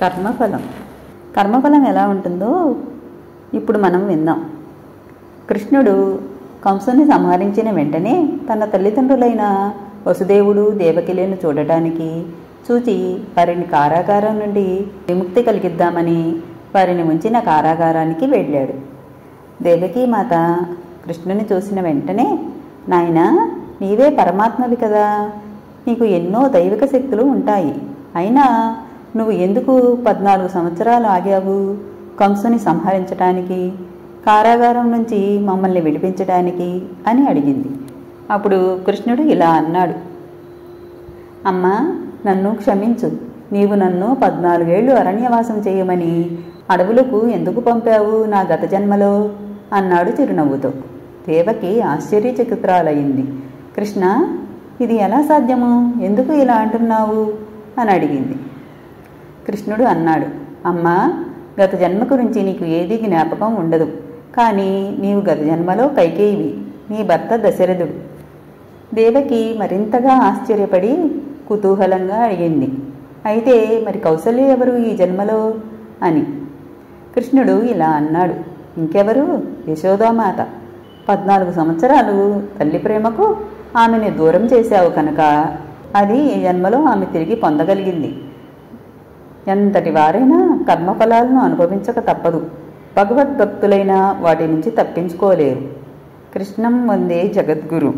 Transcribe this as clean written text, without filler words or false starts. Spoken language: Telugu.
కర్మఫలం. కర్మఫలం ఎలా ఉంటుందో ఇప్పుడు మనం విందాం. కృష్ణుడు కంసుని సంహరించిన వెంటనే తన తల్లిదండ్రులైన వసుదేవుడు దేవకిలను చూచి వారిని కారాగారం నుండి విముక్తి కలిగిద్దామని వారిని ఉంచిన కారాగారానికి వెళ్ళాడు. దేవకీమాత కృష్ణుని చూసిన వెంటనే, నాయనా, నీవే పరమాత్మవి కదా, నీకు ఎన్నో దైవిక శక్తులు ఉంటాయి, అయినా నువ్వు ఎందుకు 14 సంవత్సరాలు ఆగావు కంసుని సంహరించటానికి, కారాగారం నుంచి మమ్మల్ని విడిపించడానికి అని అడిగింది. అప్పుడు కృష్ణుడు ఇలా అన్నాడు, అమ్మా, నన్ను క్షమించు. నీవు నన్ను 14 ఏళ్ళు అరణ్యవాసం చేయమని అడవులకు ఎందుకు పంపావు నా గత జన్మలో అన్నాడు చిరునవ్వుతో. దేవకి ఆశ్చర్యచకితురాలయ్యింది. కృష్ణ, ఇది ఎలా సాధ్యము, ఎందుకు ఇలా అంటున్నావు అని అడిగింది. కృష్ణుడు అన్నాడు, అమ్మా, గత జన్మ గురించి నీకు ఏదీ జ్ఞాపకం ఉండదు, కానీ నీవు గత జన్మలో కైకేయివి, నీ భర్త దశరథుడు. దేవకి మరింతగా ఆశ్చర్యపడి కుతూహలంగా అడిగింది, అయితే మరి కౌసల్య ఎవరు ఈ జన్మలో అని. కృష్ణుడు ఇలా అన్నాడు, ఇంకెవరు, యశోదామాత. 14 సంవత్సరాలు తల్లి ప్రేమకు ఆమెని దూరం చేశావు కనుక అది ఈ జన్మలో ఆమె తిరిగి పొందగలిగింది. ఎంతటి వారైనా కర్మఫలాలను అనుభవించక తప్పదు. భగవద్భక్తులైన వాటి నుంచి తప్పించుకోలేరు. కృష్ణం వందే జగద్గురు.